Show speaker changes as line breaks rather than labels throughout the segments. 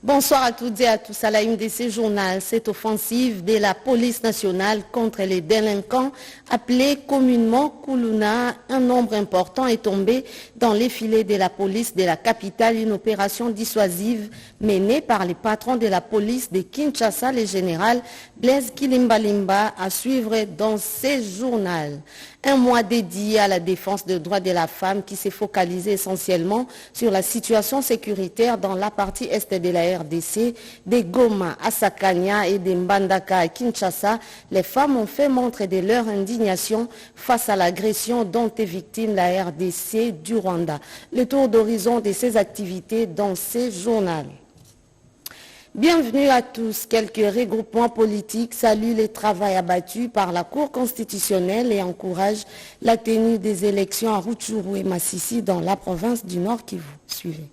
Bonsoir à toutes et à tous. À la une de ce journal, cette offensive de la police nationale contre les délinquants, appelée communément Koulouna, un nombre important est tombé dans les filets de la police de la capitale. Une opération dissuasive menée par les patrons de la police de Kinshasa, le général Blaise Kilimbalimba, à suivre dans ce journal. Un mois dédié à la défense des droits de la femme qui s'est focalisé essentiellement sur la situation sécuritaire dans la partie est de la RDC, de Goma à Sakania et de Mbandaka à Kinshasa. Les femmes ont fait montre de leur indignation face à l'agression dont est victime la RDC du Rwanda. Le tour d'horizon de ces activités dans ce journal. Bienvenue à tous. Quelques regroupements politiques saluent les travaux abattus par la Cour constitutionnelle et encouragent la tenue des élections à Rutshuru et Massissi dans la province du Nord Kivu. Suivez.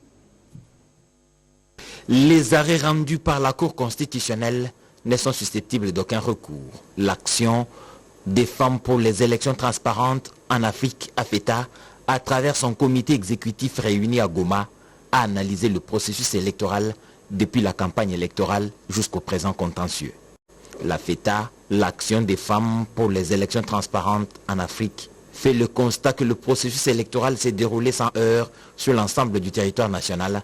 Les arrêts rendus par la Cour constitutionnelle ne sont susceptibles d'aucun recours. L'action des femmes pour les élections transparentes en Afrique, AFETA, à travers son comité exécutif réuni à Goma, a analysé le processus électoral depuis la campagne électorale jusqu'au présent contentieux. La FETA, l'action des femmes pour les élections transparentes en Afrique, fait le constat que le processus électoral s'est déroulé sans heurts sur l'ensemble du territoire national,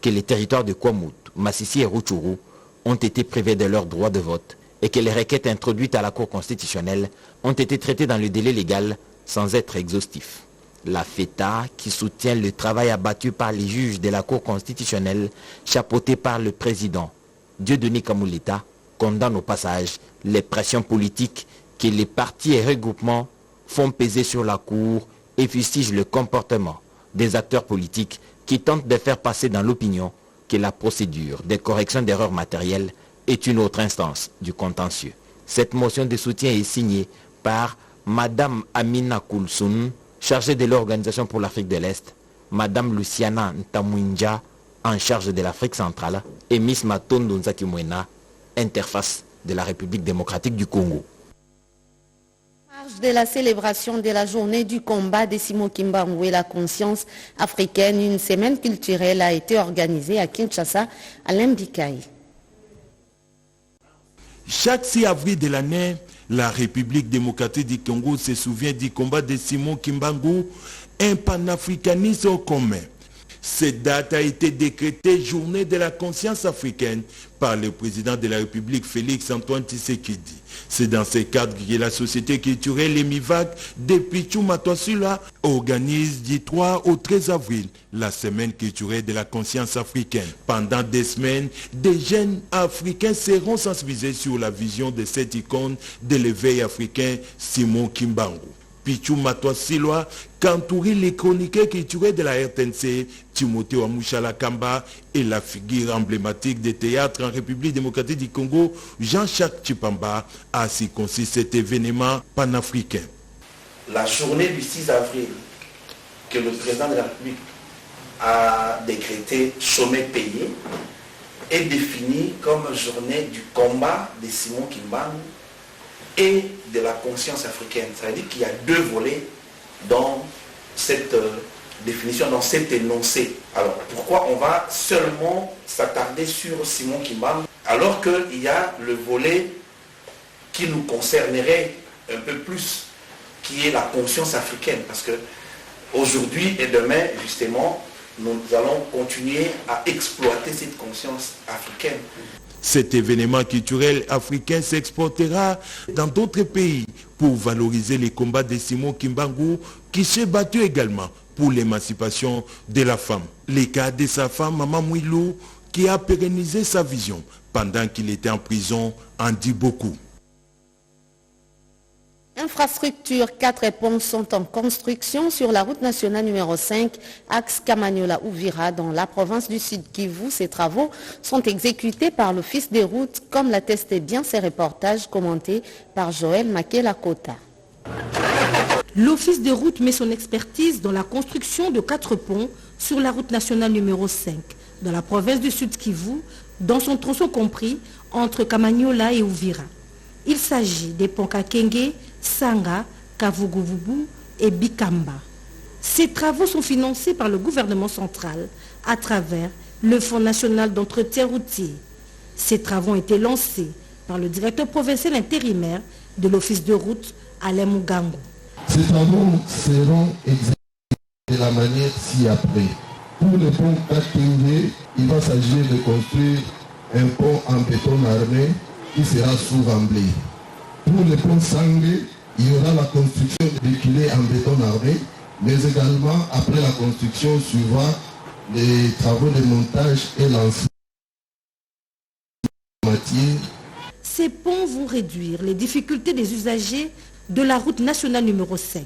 que les territoires de Kwamut, Massissi et Rutshuru ont été privés de leur droit de vote et que les requêtes introduites à la Cour constitutionnelle ont été traitées dans le délai légal sans être exhaustifs. La FETA, qui soutient le travail abattu par les juges de la Cour constitutionnelle, chapeauté par le président Dieudonné Kamuleta, condamne au passage les pressions politiques que les partis et regroupements font peser sur la Cour et fustige le comportement des acteurs politiques qui tentent de faire passer dans l'opinion que la procédure de correction d'erreurs matérielles est une autre instance du contentieux. Cette motion de soutien est signée par Madame Amina Koulsoun, chargée de l'Organisation pour l'Afrique de l'Est, Madame Luciana Ntamwinja, en charge de l'Afrique centrale, et Miss Matondo Nzakimwena, interface de la République démocratique du Congo.
De la célébration de la journée du combat de Simon Kimbangu et la conscience africaine, une semaine culturelle a été organisée à Kinshasa, à l'Mbikaï.
Chaque 6 avril de l'année, la République démocratique du Congo se souvient du combat de Simon Kimbangu, un panafricanisme commun. Cette date a été décrétée journée de la conscience africaine par le président de la République Félix Antoine Tshisekedi. C'est dans ce cadre que la société culturelle Emivac de Pichou Matouassula organise du 3 au 13 avril la semaine culturelle de la conscience africaine. Pendant des semaines, des jeunes africains seront sensibilisés sur la vision de cette icône de l'éveil africain Simon Kimbangu. Pichou Matouassila, qu'entourait les chroniqueurs culturels de la RTNC, Timothée Wamouchala Kamba et la figure emblématique des théâtres en République démocratique du Congo, Jean-Jacques Tchipamba, a circoncis cet événement panafricain.
La journée du 6 avril, que le président de la République a décrété sommet payé, est définie comme journée du combat de Simon Kimbangu et de la conscience africaine. Ça veut dire qu'il y a deux volets dans cette définition, dans cet énoncé. Alors, pourquoi on va seulement s'attarder sur Simon Kimbangu alors qu'il y a le volet qui nous concernerait un peu plus, qui est la conscience africaine? Parce que aujourd'hui et demain, justement, nous allons continuer à exploiter cette conscience africaine.
Cet événement culturel africain s'exportera dans d'autres pays pour valoriser les combats de Simon Kimbangu qui s'est battu également pour l'émancipation de la femme. Le cas de sa femme, Maman Mouilou, qui a pérennisé sa vision pendant qu'il était en prison, en dit beaucoup.
Infrastructures, 4 ponts sont en construction sur la route nationale numéro 5, axe Kamanyola-Ouvira, dans la province du Sud Kivu. Ces travaux sont exécutés par l'Office des routes, comme l'attestait bien ces reportages commentés par Joël Makela-Kota.
L'Office des routes met son expertise dans la construction de 4 ponts sur la route nationale numéro 5, dans la province du Sud Kivu, dans son tronçon compris entre Kamanyola et Ouvira. Il s'agit des ponts Kakenge, Sanga, Kavuguvubu et Bikamba. Ces travaux sont financés par le gouvernement central à travers le Fonds national d'entretien routier. Ces travaux ont été lancés par le directeur provincial intérimaire de l'office de route, Alain Mugango.
Ces travaux seront exécutés de la manière ci-après. Pour le pont 4TV, il va s'agir de construire un pont en béton armé qui sera sous-remblé. Pour le pont Sangue, il y aura la construction de filets en béton armé, mais également après la construction suivra les travaux de montage et lancement.
Ces ponts vont réduire les difficultés des usagers de la route nationale numéro 5.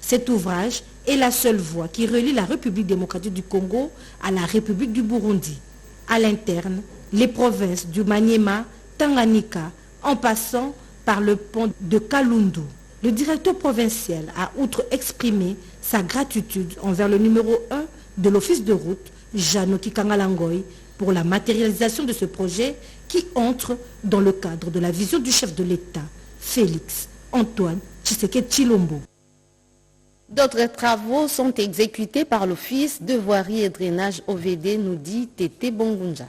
Cet ouvrage est la seule voie qui relie la République démocratique du Congo à la République du Burundi. À l'interne, les provinces du Maniema, Tanganyika, en passant par le pont de Kalundu. Le directeur provincial a outre exprimé sa gratitude envers le numéro 1 de l'office de route, Janoki Kangalangoy, pour la matérialisation de ce projet qui entre dans le cadre de la vision du chef de l'État, Félix Antoine Tshisekedi Tshilombo.
D'autres travaux sont exécutés par l'Office de voirie et drainage OVD, nous dit Tété Bongunja.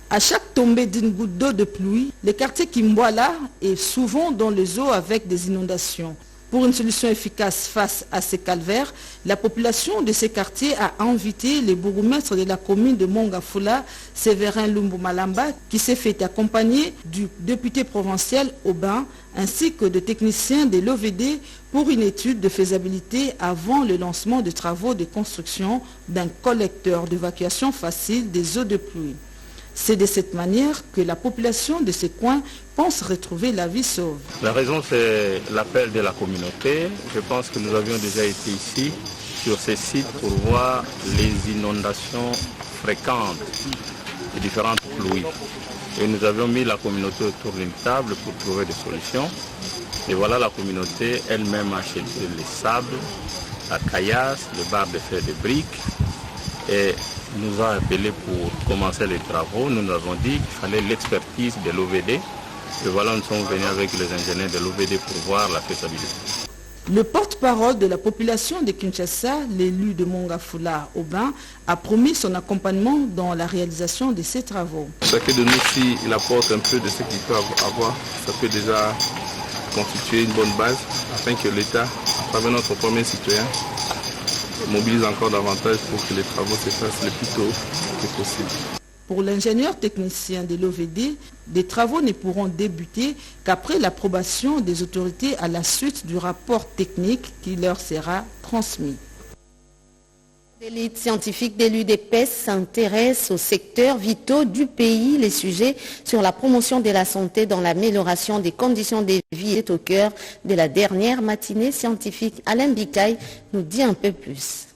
À chaque tombée d'une goutte d'eau de pluie, le quartier Kimbwala est souvent dans les eaux avec des inondations. Pour une solution efficace face à ces calvaires, la population de ces quartiers a invité le bourgmestre de la commune de Mongafula, Séverin Lumbu Malamba, qui s'est fait accompagner du député provincial Aubin, ainsi que de techniciens de l'OVD pour une étude de faisabilité avant le lancement des travaux de construction d'un collecteur d'évacuation facile des eaux de pluie. C'est de cette manière que la population de ces coins pense retrouver la vie sauve.
La raison, c'est l'appel de la communauté. Je pense que nous avions déjà été ici, sur ces sites, pour voir les inondations fréquentes de différentes pluies. Et nous avions mis la communauté autour d'une table pour trouver des solutions. Et voilà, la communauté elle-même a acheté les sables, la caillasse, le barre de fer de briques. Et nous a appelé pour commencer les travaux. Nous nous avons dit qu'il fallait l'expertise de l'OVD. Et voilà, nous sommes venus avec les ingénieurs de l'OVD pour voir la faisabilité.
Le porte-parole de la population de Kinshasa, l'élu de Mongafula Aubin, a promis son accompagnement dans la réalisation de ces travaux.
Chacun de nous, s'il apporte un peu de ce qu'il peut avoir, ça peut déjà constituer une bonne base afin que l'État, à travers notre premier citoyen, mobilise encore davantage pour que les travaux se fassent le plus tôt que possible.
Pour l'ingénieur technicien de l'OVD, des travaux ne pourront débuter qu'après l'approbation des autorités à la suite du rapport technique qui leur sera transmis.
L'élite scientifique de l'UDPS s'intéresse aux secteurs vitaux du pays. Les sujets sur la promotion de la santé dans l'amélioration des conditions de vie est au cœur de la dernière matinée scientifique. Alain Bikaï nous dit un peu plus.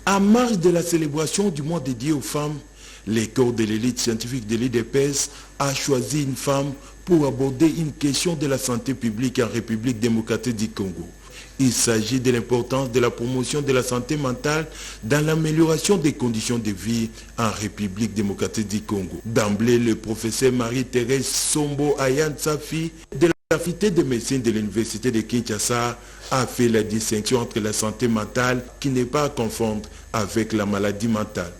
À marge de la célébration du mois dédié aux femmes, les corps de l'élite scientifique de l'UDPS a choisi une femme pour aborder une question de la santé publique en République démocratique du Congo. Il s'agit de l'importance de la promotion de la santé mentale dans l'amélioration des conditions de vie en République démocratique du Congo. D'emblée, le professeur Marie-Thérèse Sombo Ayan Safi de la faculté de médecine de l'université de Kinshasa a fait la distinction entre la santé mentale qui n'est pas à confondre avec la maladie mentale.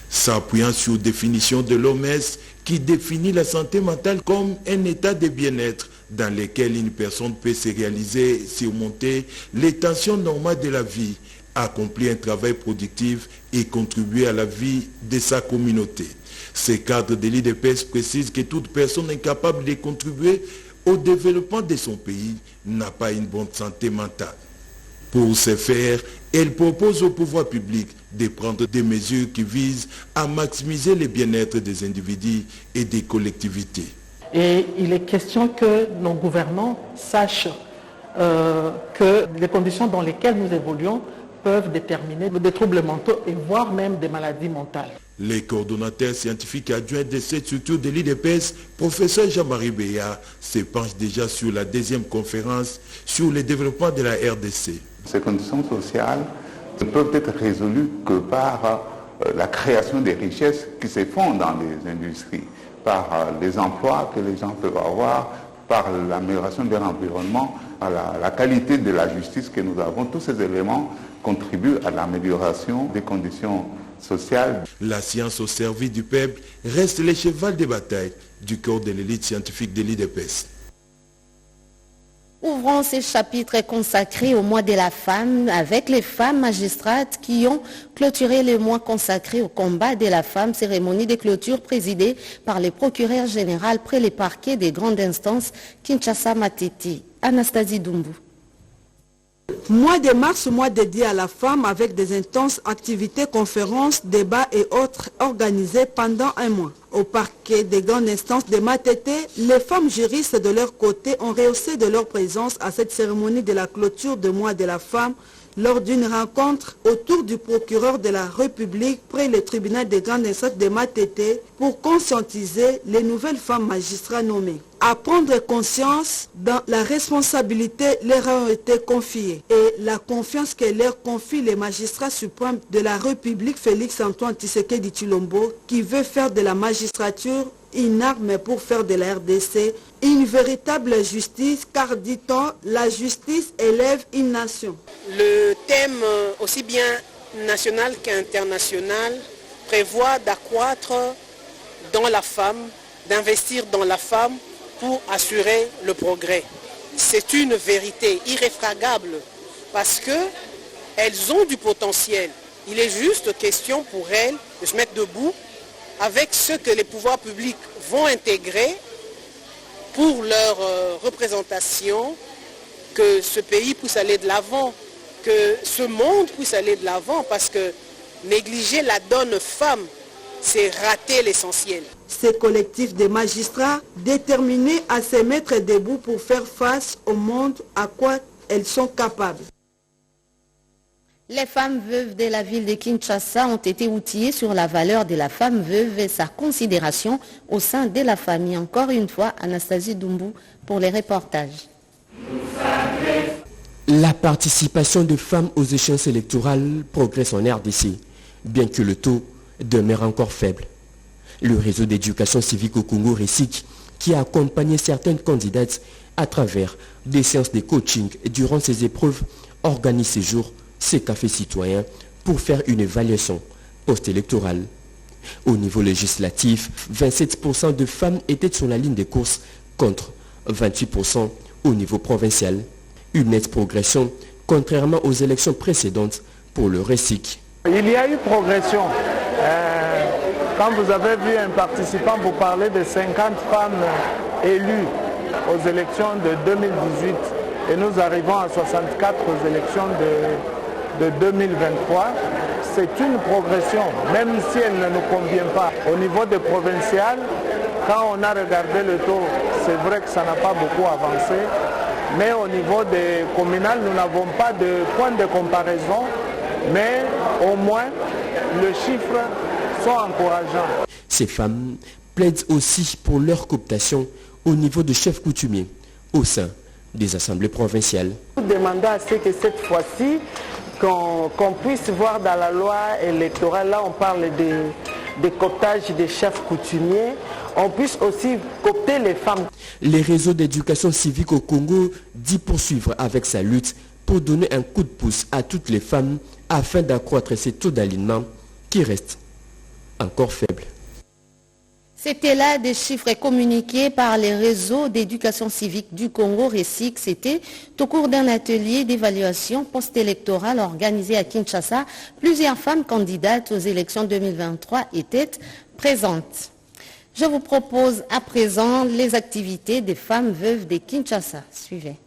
S'appuyant sur définition de l'OMS qui définit la santé mentale comme un état de bien-être dans lequel une personne peut se réaliser, surmonter les tensions normales de la vie, accomplir un travail productif et contribuer à la vie de sa communauté. Ce cadre de l'UDPS précise que toute personne incapable de contribuer au développement de son pays n'a pas une bonne santé mentale. Pour ce faire, elle propose au pouvoir public de prendre des mesures qui visent à maximiser le bien-être des individus et des collectivités.
Et il est question que nos gouvernants sachent que les conditions dans lesquelles nous évoluons peuvent déterminer des troubles mentaux et voire même des maladies mentales.
Les coordonnateurs scientifiques adjoints de cette structure de l'UDPS, professeur Jean-Marie Béa, se penche déjà sur la deuxième conférence sur le développement de la RDC.
Ces conditions sociales ne peuvent être résolues que par la création des richesses qui se font dans les industries, par les emplois que les gens peuvent avoir, par l'amélioration de l'environnement, par la qualité de la justice que nous avons. Tous ces éléments contribuent à l'amélioration des conditions sociale.
La science au service du peuple reste le cheval de bataille du corps de l'élite scientifique de l'IDPS.
Ouvrons ces chapitres consacrés au mois de la femme avec les femmes magistrates qui ont clôturé le mois consacré au combat de la femme, cérémonie de clôture présidée par le procureur général près les parquets des grandes instances Kinshasa Matete. Anastasie Doumbou.
Mois de mars, mois dédié à la femme avec des intenses activités, conférences, débats et autres organisés pendant un mois. Au parquet des grandes instances de Matete, les femmes juristes de leur côté ont rehaussé de leur présence à cette cérémonie de la clôture du mois de la femme lors d'une rencontre autour du procureur de la République près le tribunal des grandes instances de Matete pour conscientiser les nouvelles femmes magistrats nommées. À prendre conscience dans la responsabilité leur a été confiée et la confiance que leur confie les magistrats suprêmes de la République Félix-Antoine Tshisekedi Tshilombo qui veut faire de la magistrature une arme pour faire de la RDC une véritable justice, car dit-on, la justice élève une nation.
Le thème, aussi bien national qu'international, prévoit d'accroître dans la femme, d'investir dans la femme pour assurer le progrès. C'est une vérité irréfragable parce qu'elles ont du potentiel. Il est juste question pour elles de se mettre debout avec ce que les pouvoirs publics vont intégrer pour leur représentation, que ce pays puisse aller de l'avant, que ce monde puisse aller de l'avant, parce que négliger la donne femme, c'est rater l'essentiel.
Ces collectifs de magistrats déterminés à se mettre debout pour faire face au monde à quoi elles sont capables.
Les femmes veuves de la ville de Kinshasa ont été outillées sur la valeur de la femme veuve et sa considération au sein de la famille. Encore une fois, Anastasie Doumbou pour les reportages.
La participation des femmes aux échéances électorales progresse en RDC, bien que le taux demeure encore faible. Le réseau d'éducation civique au Congo RESIC, qui a accompagné certaines candidates à travers des séances de coaching durant ces épreuves, organise ces jours ces cafés citoyens pour faire une évaluation post-électorale. Au niveau législatif, 27% de femmes étaient sur la ligne des courses contre 28% au niveau provincial. Une nette progression contrairement aux élections précédentes pour le RESIC.
Il y a eu progression. Quand vous avez vu un participant vous parler de 50 femmes élues aux élections de 2018 et nous arrivons à 64 aux élections de 2023, c'est une progression, même si elle ne nous convient pas. Au niveau des provinciales, quand on a regardé le taux, c'est vrai que ça n'a pas beaucoup avancé, mais au niveau des communales, nous n'avons pas de point de comparaison, mais au moins, les chiffres sont encourageants.
Ces femmes plaident aussi pour leur cooptation au niveau de chefs coutumiers au sein des assemblées provinciales.
Nous demandons à ce que cette fois-ci, qu'on puisse voir dans la loi électorale, là on parle de cooptage des chefs coutumiers, on puisse aussi coopter les femmes.
Les réseaux d'éducation civique au Congo dit poursuivre avec sa lutte pour donner un coup de pouce à toutes les femmes afin d'accroître ces taux d'alignement qui restent encore faibles.
C'était là des chiffres communiqués par les réseaux d'éducation civique du Congo RESIC. C'était au cours d'un atelier d'évaluation post-électorale organisé à Kinshasa. Plusieurs femmes candidates aux élections 2023 étaient présentes. Je vous propose à présent les activités des femmes veuves de Kinshasa. Suivez.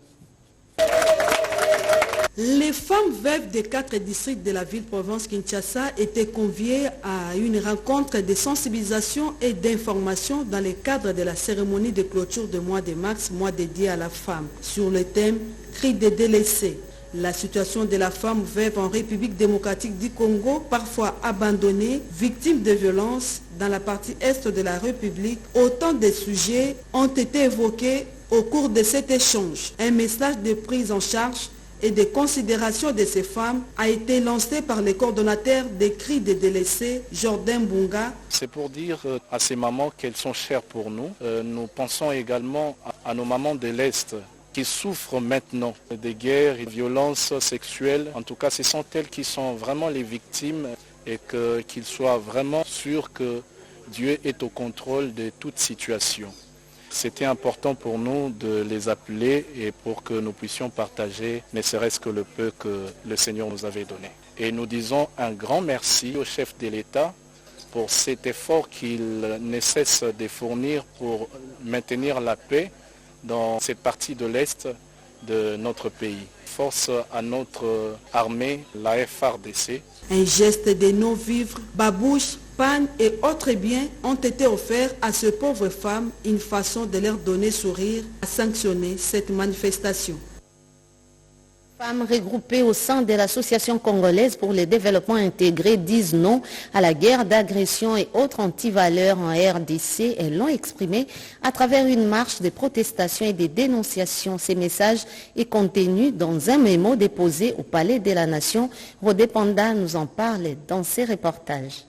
Les femmes veuves des 4 districts de la ville-province Kinshasa étaient conviées à une rencontre de sensibilisation et d'information dans le cadre de la cérémonie de clôture du mois de mars, mois dédié à la femme, sur le thème « Cris des délaissés ». La situation de la femme veuve en République démocratique du Congo, parfois abandonnée, victime de violences dans la partie est de la République, autant de sujets ont été évoqués au cours de cet échange. Un message de prise en charge et de considération de ces femmes a été lancé par le coordonnateur des cris des délaissés, Jordan Bunga.
C'est pour dire à ces mamans qu'elles sont chères pour nous. Nous pensons également à nos mamans de l'Est qui souffrent maintenant des guerres et violences sexuelles. En tout cas, ce sont elles qui sont vraiment les victimes et qu'ils soient vraiment sûrs que Dieu est au contrôle de toute situation. C'était important pour nous de les appeler et pour que nous puissions partager ne serait-ce que le peu que le Seigneur nous avait donné. Et nous disons un grand merci au chef de l'État pour cet effort qu'il ne cesse de fournir pour maintenir la paix dans cette partie de l'Est de notre pays. Force à notre armée, la FARDC.
Un geste de non-vivre, babouches, pannes et autres biens ont été offerts à ces pauvres femmes, une façon de leur donner sourire à sanctionner cette manifestation.
Femmes regroupées au sein de l'Association congolaise pour le développement intégré disent non à la guerre d'agression et autres antivaleurs en RDC. Elles l'ont exprimé à travers une marche de protestation et de dénonciation. Ces messages est contenu dans un mémo déposé au Palais de la Nation. Rodé Panda nous en parle dans ses reportages.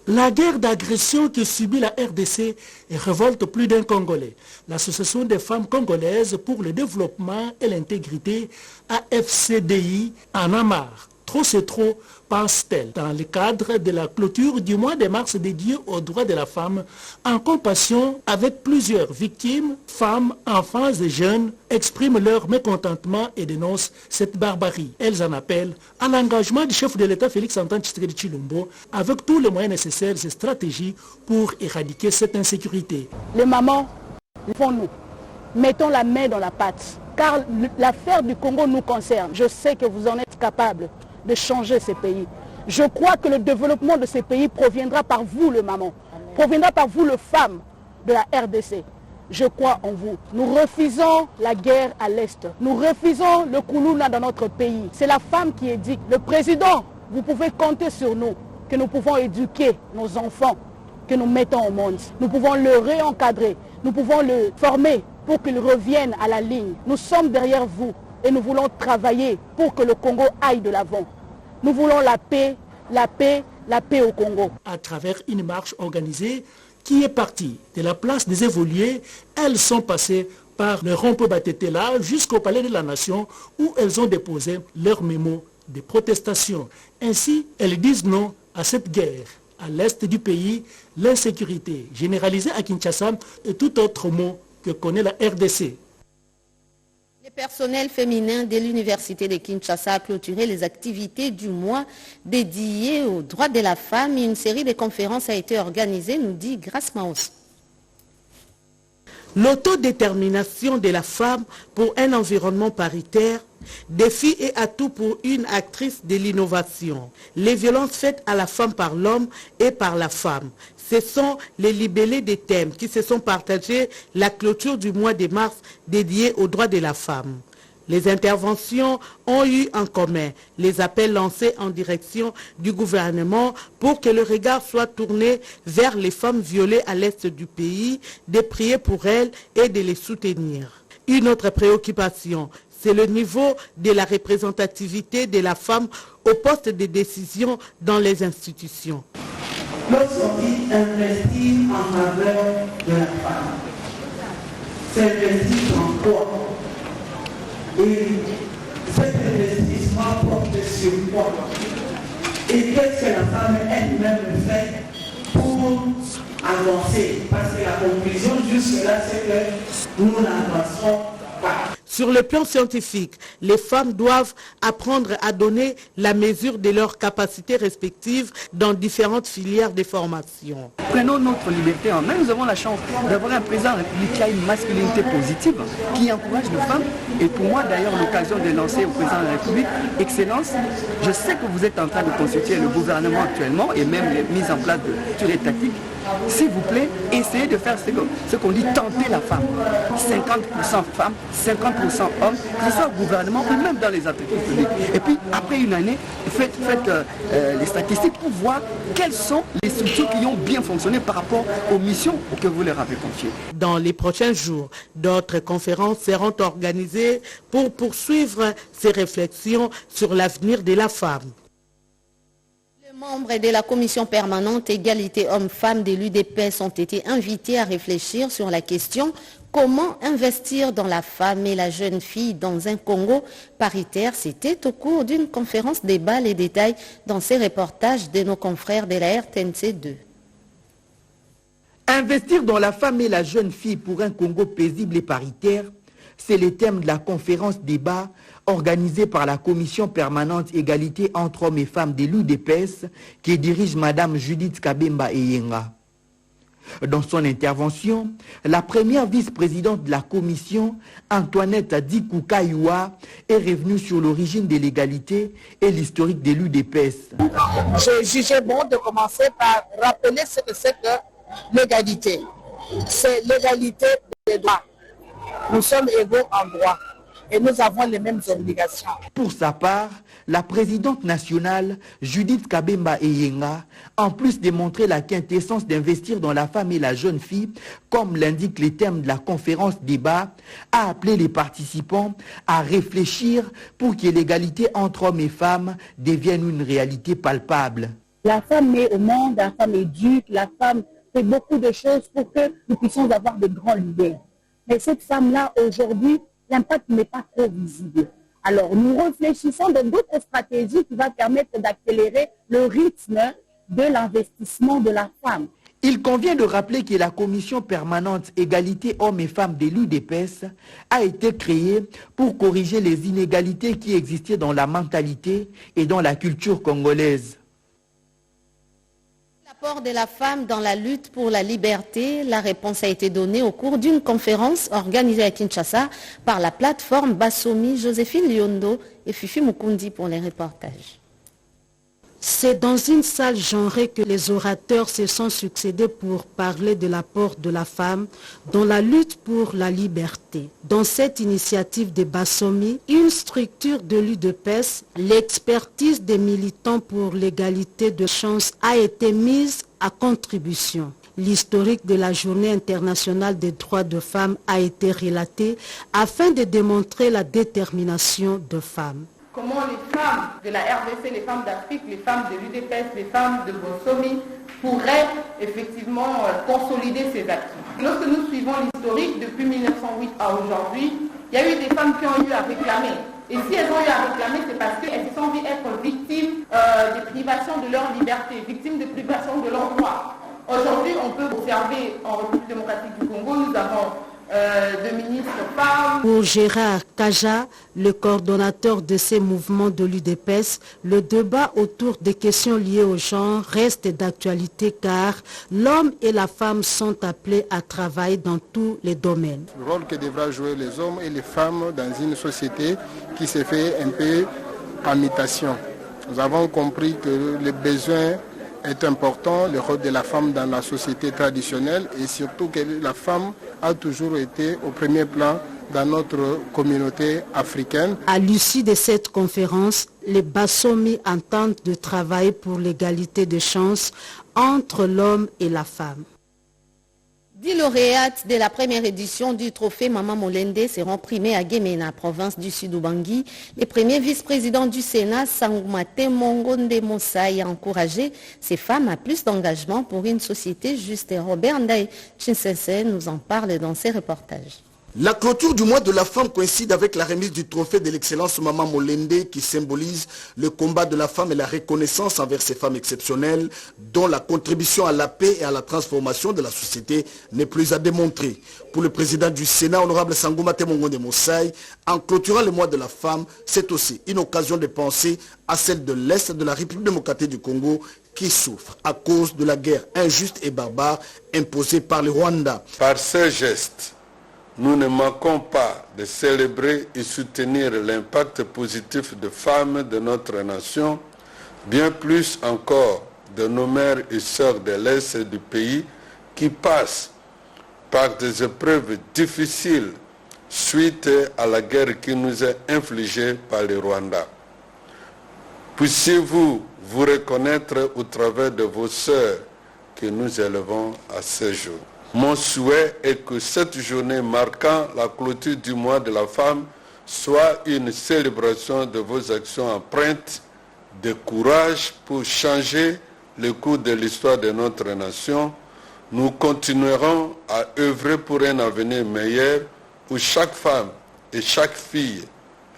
La guerre d'agression que subit la RDC révolte plus d'un Congolais. L'Association des femmes congolaises pour le développement et l'intégrité, AFCDI, en a marre. Trop c'est trop, pense-t-elle, dans le cadre de la clôture du mois de mars dédié aux droits de la femme, en compassion avec plusieurs victimes, femmes, enfants et jeunes, expriment leur mécontentement et dénoncent cette barbarie. Elles en appellent à l'engagement du chef de l'État Félix-Antoine Tshisekedi Tshilombo avec tous les moyens nécessaires et stratégies pour éradiquer cette insécurité.
Les mamans, nous mettons la main dans la pâte, car l'affaire du Congo nous concerne. Je sais que vous en êtes capables de changer ces pays. Je crois que le développement de ces pays proviendra par vous, les mamans, proviendra par vous, les femmes de la RDC. Je crois en vous. Nous refusons la guerre à l'Est. Nous refusons le Koulouna dans notre pays. C'est la femme qui éduque. Le président, vous pouvez compter sur nous, que nous pouvons éduquer nos enfants, que nous mettons au monde. Nous pouvons le réencadrer. Nous pouvons le former pour qu'il revienne à la ligne. Nous sommes derrière vous. Et nous voulons travailler pour que le Congo aille de l'avant. Nous voulons la paix, la paix, la paix au Congo.
À travers une marche organisée qui est partie de la place des Évolués, elles sont passées par le rond-point Batetela jusqu'au Palais de la Nation où elles ont déposé leur mémo de protestation. Ainsi, elles disent non à cette guerre. À l'est du pays, l'insécurité généralisée à Kinshasa et tout autre mot que connaît la RDC.
Le personnel féminin de l'Université de Kinshasa a clôturé les activités du mois dédié aux droits de la femme. Une série de conférences a été organisée, nous dit Grace Maos.
L'autodétermination de la femme pour un environnement paritaire, défi et atout pour une actrice de l'innovation. Les violences faites à la femme par l'homme et par la femme. Ce sont les libellés des thèmes qui se sont partagés la clôture du mois de mars dédié aux droits de la femme. Les interventions ont eu en commun les appels lancés en direction du gouvernement pour que le regard soit tourné vers les femmes violées à l'est du pays, de prier pour elles et de les soutenir. Une autre préoccupation, c'est le niveau de la représentativité de la femme au poste de décision dans les institutions.
Lorsqu'on dit investir en faveur de la femme, c'est investir en quoi? Et cet investissement porte sur quoi? Et qu'est-ce que la femme elle-même fait pour avancer? Parce que la conclusion jusque-là, c'est que nous n'avancerons pas.
Sur le plan scientifique, les femmes doivent apprendre à donner la mesure de leurs capacités respectives dans différentes filières de formation.
Prenons notre liberté en main. Nous avons la chance d'avoir un président de la République qui a une masculinité positive, qui encourage les femmes. Et pour moi, d'ailleurs, l'occasion de lancer au président de la République, Excellence, je sais que vous êtes en train de constituer le gouvernement actuellement et même les mises en place de structures étatiques. S'il vous plaît, essayez de faire ce qu'on dit tenter la femme. 50% femmes, 50% hommes, que ce soit au gouvernement ou même dans les entreprises publiques. Et puis, après une année, faites les statistiques pour voir quelles sont les structures qui ont bien fonctionné par rapport aux missions que vous leur avez confiées.
Dans les prochains jours, d'autres conférences seront organisées pour poursuivre ces réflexions sur l'avenir de la femme.
Le Membres de la commission permanente égalité hommes-femmes de l'UDPS ont été invités à réfléchir sur la question comment investir dans la femme et la jeune fille dans un Congo paritaire. C'était au cours d'une conférence débat. Les détails dans ces reportages de nos confrères de la RTNC 2.
Investir dans la femme et la jeune fille pour un Congo paisible et paritaire, c'est le thème de la conférence débat organisée par la commission permanente égalité entre hommes et femmes de l'UDPS qui dirige Madame Judith Kabemba Eyenga. Dans son intervention, la première vice-présidente de la commission, Antoinette Dikoukayua, est revenue sur l'origine de l'égalité et l'historique de l'UDPS.
J'ai jugé bon de commencer par rappeler ce que c'est que l'égalité. C'est l'égalité des droits. Nous sommes égaux en droit et nous avons les mêmes obligations.
Pour sa part, la présidente nationale, Judith Kabemba Eyenga, en plus de montrer la quintessence d'investir dans la femme et la jeune fille, comme l'indique les termes de la conférence débat, a appelé les participants à réfléchir pour que l'égalité entre hommes et femmes devienne une réalité palpable.
La femme est au monde, la femme éduque, la femme fait beaucoup de choses pour que nous puissions avoir de grands leaders. Mais cette femme-là, aujourd'hui, l'impact n'est pas trop visible. Alors, nous réfléchissons de d'autres stratégies qui vont permettre d'accélérer le rythme de l'investissement de la femme.
Il convient de rappeler que la commission permanente égalité hommes et femmes de l'UDPS a été créée pour corriger les inégalités qui existaient dans la mentalité et dans la culture congolaise.
L'apport de la femme dans la lutte pour la liberté, la réponse a été donnée au cours d'une conférence organisée à Kinshasa par la plateforme Bassomi, Joséphine Liondo et Fifi Mukundi pour les reportages.
C'est dans une salle genrée que les orateurs se sont succédés pour parler de l'apport de la femme dans la lutte pour la liberté. Dans cette initiative de Bassomi, une structure de l'UDPS, l'expertise des militants pour l'égalité de chance a été mise à contribution. L'historique de la Journée internationale des droits de femmes a été relaté afin de démontrer la détermination de femmes.
Comment les femmes de la RDC, les femmes d'Afrique, les femmes de l'UDPS, les femmes de Bassomi pourraient effectivement consolider ces acquis. Lorsque nous suivons l'historique depuis 1908 à aujourd'hui, il y a eu des femmes qui ont eu à réclamer. Et si elles ont eu à réclamer, c'est parce qu'elles se sont vues être victimes des privations de leur liberté, victimes de privations de leurs droits. Aujourd'hui, on peut observer en République démocratique du Congo, nous avons de ministres femmes.
Pour Gérard Kaja, le coordonnateur de ces mouvements de l'UDPS, le débat autour des questions liées au genre reste d'actualité car l'homme et la femme sont appelés à travailler dans tous les domaines.
Le rôle que devraient jouer les hommes et les femmes dans une société qui se fait un peu en mutation. Nous avons compris que le besoin est important, le rôle de la femme dans la société traditionnelle et surtout que la femme a toujours été au premier plan dans notre communauté africaine.
À l'issue de cette conférence, les Bassomi entendent de travailler pour l'égalité de chances entre l'homme et la femme.
10 lauréates de la première édition du trophée Maman Molende seront primés à Guémena, province du Sud-Ubangi. Les premiers vice-présidents du Sénat, Sangoumate Mongonde Mossai, a encouragé ces femmes à plus d'engagement pour une société juste. Robert Ndaï Chinsese nous en parle dans ses reportages.
La clôture du mois de la femme coïncide avec la remise du trophée de l'excellence Maman Molende qui symbolise le combat de la femme et la reconnaissance envers ces femmes exceptionnelles dont la contribution à la paix et à la transformation de la société n'est plus à démontrer. Pour le président du Sénat, honorable Sangoumate Mongonde Mossai, en clôturant le mois de la femme, c'est aussi une occasion de penser à celle de l'Est de la République démocratique du Congo qui souffre à cause de la guerre injuste et barbare imposée par le Rwanda.
Par ce geste, nous ne manquons pas de célébrer et soutenir l'impact positif des femmes de notre nation, bien plus encore de nos mères et sœurs de l'Est du pays qui passent par des épreuves difficiles suite à la guerre qui nous est infligée par le Rwanda. Puissiez-vous vous reconnaître au travers de vos sœurs que nous élevons à ce jour. Mon souhait est que cette journée marquant la clôture du mois de la femme soit une célébration de vos actions empreintes de courage pour changer le cours de l'histoire de notre nation, nous continuerons à œuvrer pour un avenir meilleur où chaque femme et chaque fille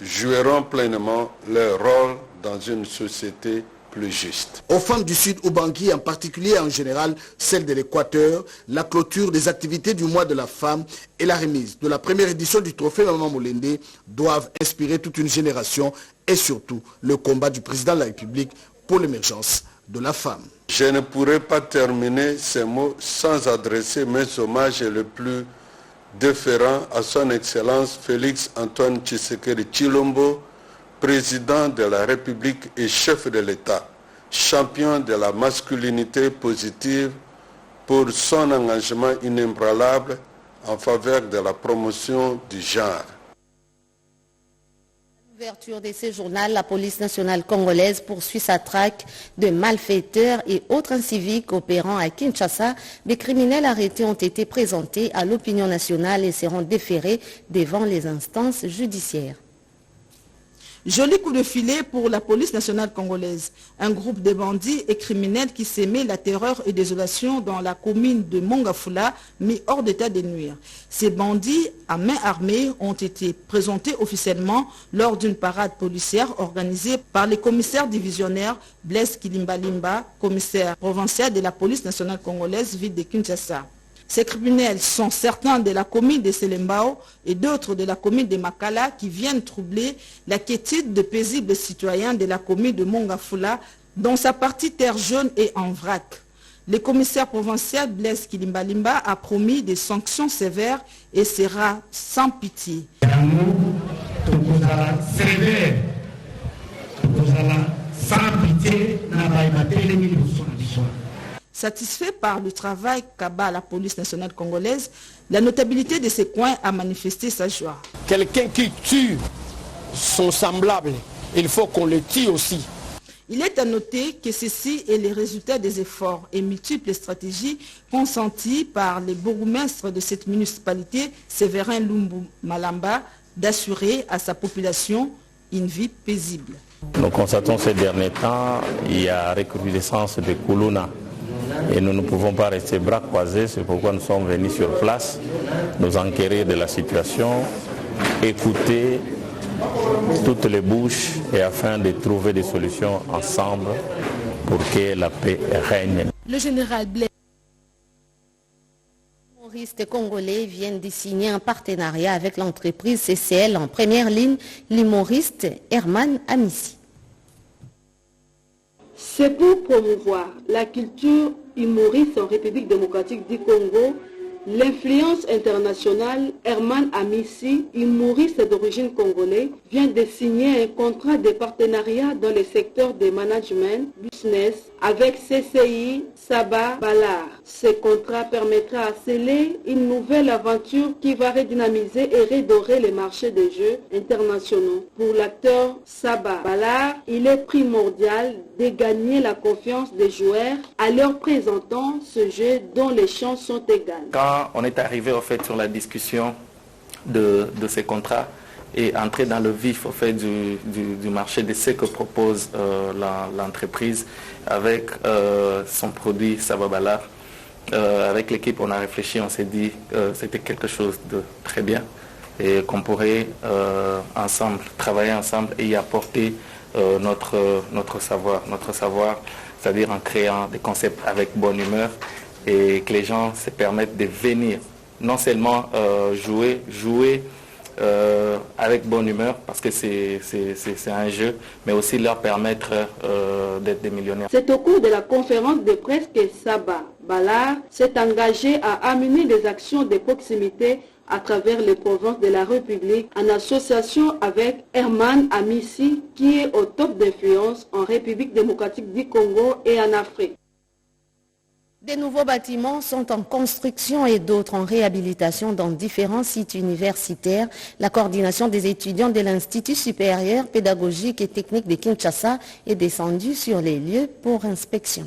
joueront pleinement leur rôle dans une société plus juste.
Aux femmes du Sud Ubangui, en particulier et en général celles de l'Équateur, la clôture des activités du mois de la femme et la remise de la première édition du trophée Maman Molende doivent inspirer toute une génération et surtout le combat du président de la République pour l'émergence de la femme.
Je ne pourrais pas terminer ces mots sans adresser mes hommages les plus déférents à son Excellence Félix Antoine Tshisekedi Tshilombo, président de la République et chef de l'État, champion de la masculinité positive pour son engagement inébranlable en faveur de la promotion du genre.
Ouverture de ce journal, la police nationale congolaise poursuit sa traque de malfaiteurs et autres inciviques opérant à Kinshasa. Des criminels arrêtés ont été présentés à l'opinion nationale et seront déférés devant les instances judiciaires.
Joli coup de filet pour la police nationale congolaise. Un groupe de bandits et criminels qui s'aimaient la terreur et désolation dans la commune de Mongafula, mis hors d'état de nuire. Ces bandits à main armée ont été présentés officiellement lors d'une parade policière organisée par les commissaires divisionnaires Blaise Kilimbalimba, commissaire provincial de la police nationale congolaise, ville de Kinshasa. Ces criminels sont certains de la commune de Selembao et d'autres de la commune de Makala qui viennent troubler la quiétude de paisibles citoyens de la commune de Mongafula dans sa partie terre jaune et en vrac. Le commissaire provincial Blaise Kilimbalimba a promis des sanctions sévères et sera sans pitié. Satisfait par le travail qu'abat la police nationale congolaise, la notabilité de ces coins a manifesté sa joie.
Quelqu'un qui tue son semblable, il faut qu'on le tue aussi.
Il est à noter que ceci est le résultat des efforts et multiples stratégies consenties par les bourgmestres de cette municipalité, Séverin Lumbu Malamba, d'assurer à sa population une vie paisible.
Nous constatons ces derniers temps, il y a recrudescence de Kuluna. Et nous ne pouvons pas rester bras croisés, c'est pourquoi nous sommes venus sur place, nous enquérir de la situation, écouter toutes les bouches et afin de trouver des solutions ensemble pour que la paix règne.
Le général Blaise.
Les humoristes congolais viennent de signer un partenariat avec l'entreprise CCL en première ligne, l'humoriste Herman Amissi.
C'est pour promouvoir la culture humoriste en République démocratique du Congo. L'influence internationale, Herman Amissi, humoriste d'origine congolaise, vient de signer un contrat de partenariat dans le secteur de management, business, avec CCI Saba Balar. Ce contrat permettra à sceller une nouvelle aventure qui va redynamiser et redorer les marchés des jeux internationaux. Pour l'acteur Saba Balar, il est primordial de gagner la confiance des joueurs en leur présentant ce jeu dont les chances sont égales.
Quand on est arrivé au fait sur la discussion de ces contrats et entrer dans le vif au fait du marché de ce que propose l'entreprise avec son produit Sababalar, avec l'équipe on a réfléchi, on s'est dit que c'était quelque chose de très bien et qu'on pourrait ensemble travailler ensemble et y apporter notre savoir, c'est-à-dire en créant des concepts avec bonne humeur et que les gens se permettent de venir, non seulement jouer avec bonne humeur, parce que c'est un jeu, mais aussi leur permettre d'être des millionnaires.
C'est au cours de la conférence de presse que Saba Balar s'est engagé à amener des actions de proximité à travers les provinces de la République en association avec Herman Amissi qui est au top d'influence en République démocratique du Congo et en Afrique.
Des nouveaux bâtiments sont en construction et d'autres en réhabilitation dans différents sites universitaires. La coordination des étudiants de l'Institut supérieur pédagogique et technique de Kinshasa est descendue sur les lieux pour inspection.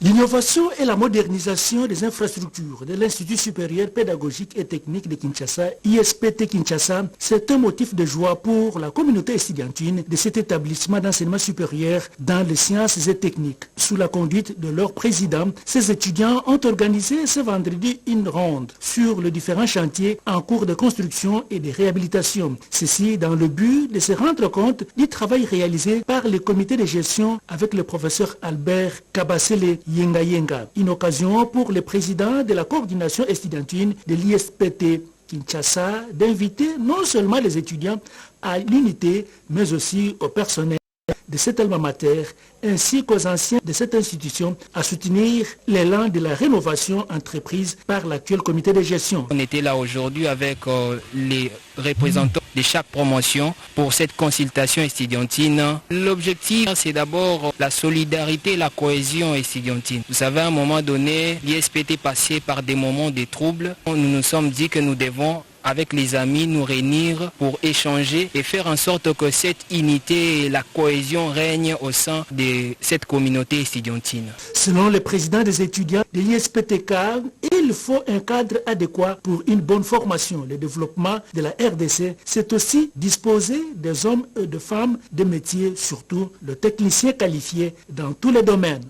L'innovation et la modernisation des infrastructures de l'Institut supérieur pédagogique et technique de Kinshasa, ISPT Kinshasa, c'est un motif de joie pour la communauté estudiantine de cet établissement d'enseignement supérieur dans les sciences et techniques. Sous la conduite de leur président, ces étudiants ont organisé ce vendredi une ronde sur les différents chantiers en cours de construction et de réhabilitation. Ceci dans le but de se rendre compte du travail réalisé par le comité de gestion avec le professeur Albert Kabasele Yenga Yenga. Une occasion pour le président de la coordination estudiantine de l'ISPT Kinshasa d'inviter non seulement les étudiants à l'unité, mais aussi au personnel de cet alma mater ainsi qu'aux anciens de cette institution à soutenir l'élan de la rénovation entreprise par l'actuel comité de gestion.
On était là aujourd'hui avec les représentants de chaque promotion pour cette consultation estudiantine. L'objectif, c'est d'abord la solidarité et la cohésion estudiantine. Vous savez, à un moment donné, l'ISPT passait par des moments de troubles. Nous nous sommes dit que nous devons avec les amis nous réunir pour échanger et faire en sorte que cette unité et la cohésion règnent au sein de cette communauté estudiantine.
Selon le président des étudiants de l'ISPTK, il faut un cadre adéquat pour une bonne formation. Le développement de la RDC, c'est aussi disposer des hommes et des femmes de métiers, surtout le technicien qualifié dans tous les domaines.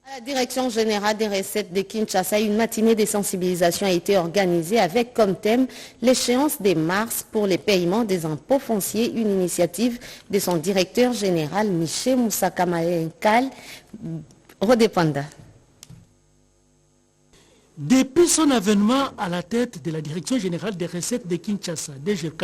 À la Direction générale des recettes de Kinshasa, une matinée de sensibilisation a été organisée avec comme thème l'échéance des mars pour les paiements des impôts fonciers, une initiative de son directeur général Michel Moussaka-Mayenkal Rodépanda.
Depuis son avènement à la tête de la Direction générale des recettes de Kinshasa, DGK,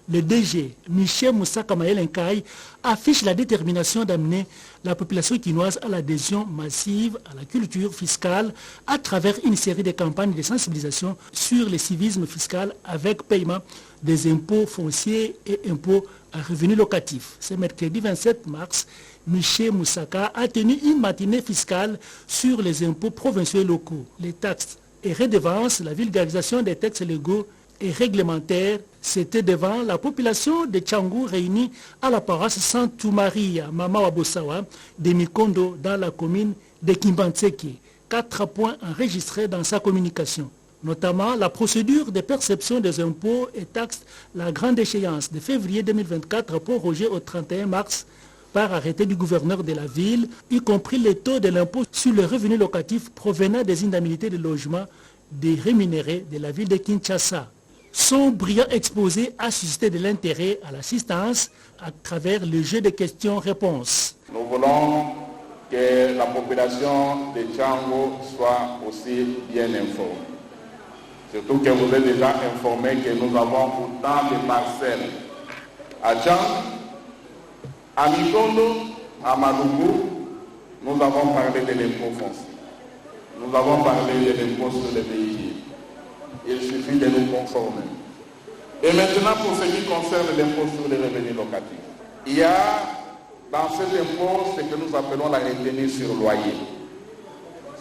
le DG Michel Moussaka-Mayenkal affiche la détermination d'amener la population quinoise à l'adhésion massive à la culture fiscale à travers une série de campagnes de sensibilisation sur le civisme fiscal avec paiement des impôts fonciers et impôts à revenus locatifs. Ce mercredi 27 mars, Michel Moussaka a tenu une matinée fiscale sur les impôts provinciaux et locaux, les taxes et redevances, la vulgarisation des textes légaux et réglementaires. C'était devant la population de Tchangou réunie à la paroisse Santu Maria Mama Wabosawa de Mikondo dans la commune de Kimbantseke. 4 points enregistrés dans sa communication, notamment la procédure de perception des impôts et taxes, la grande échéance de février 2024 prorogée au 31 mars par arrêté du gouverneur de la ville, y compris les taux de l'impôt sur le revenu locatif provenant des indemnités de logement des rémunérés de la ville de Kinshasa. Son brillant exposé a suscité de l'intérêt à l'assistance à travers le jeu de questions-réponses.
Nous voulons que la population de Tchangou soit aussi bien informée. Surtout que vous êtes déjà informé que nous avons autant de parcelles à Tchangou, à Mikondo, à Madougou. Nous avons parlé de l'impôt foncier. Nous avons parlé de l'impôt sur les véhicules. Il suffit de nous conformer. Et maintenant, pour ce qui concerne l'impôt sur les revenus locatifs, il y a dans cet impôt ce que nous appelons la retenue sur loyer.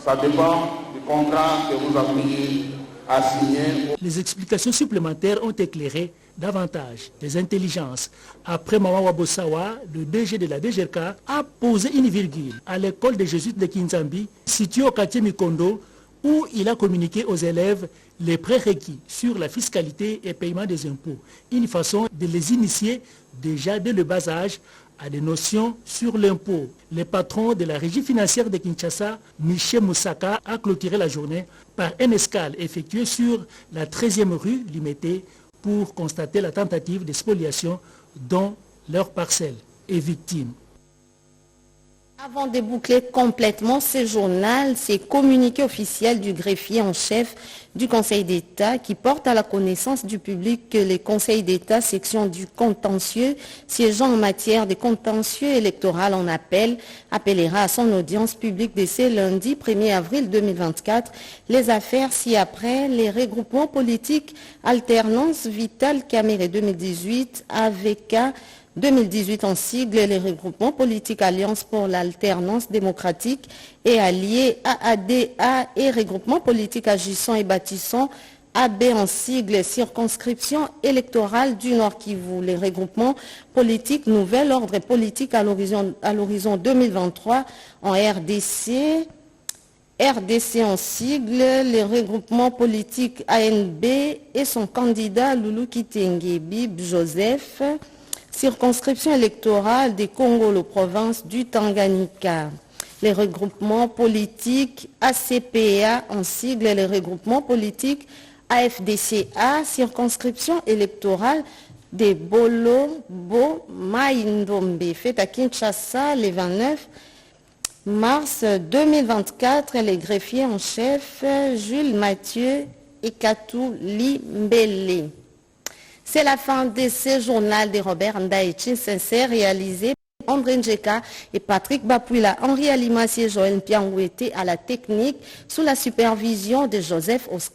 Ça dépend du contrat que vous avez à signer.
Les explications supplémentaires ont éclairé davantage les intelligences. Après Mama Wabosawa, le DG de la DGK a posé une virgule à l'école des jésuites de Kinzambi, située au quartier Mikondo, où il a communiqué aux élèves les prérequis sur la fiscalité et paiement des impôts. Une façon de les initier déjà dès le bas âge à des notions sur l'impôt. Le patron de la régie financière de Kinshasa, Michel Moussaka, a clôturé la journée par un escale effectué sur la 13e rue Limité pour constater la tentative de spoliation dont leur parcelle est victime.
Avant de boucler complètement ce journal, c'est communiqué officiel du greffier en chef du Conseil d'État qui porte à la connaissance du public que le Conseil d'État, section du contentieux, siégeant en matière de contentieux électoral en appel, appellera à son audience publique de ce lundi 1er avril 2024 les affaires ci-après les regroupements politiques Alternance Vitale Caméré 2018, AVK 2018 en sigle, les regroupements politiques Alliance pour l'alternance démocratique et alliés AADA et regroupements politiques Agissons et Bâtissons AB en sigle, circonscription électorale du Nord Kivu. Les regroupements politiques Nouvel Ordre politique à l'horizon 2023 en RDC RDC en sigle, le regroupement politique ANB et son candidat Loulou Kitenge Bib Joseph, circonscription électorale des Congolo, province du Tanganyika. Les regroupements politiques ACPA en sigle, les regroupements politiques AFDCA, circonscription électorale des Bolo-Bo Maïndombe, fait à Kinshasa le 29 mars 2024, les greffiers en chef Jules Mathieu et Katou Limbele. C'est la fin de ce journal de Robert Ndaïchi, sincère, réalisé par André Njeka et Patrick Bapouila. Henri Alimassier et Joël Piangouete à la technique, sous la supervision de Joseph Oscar.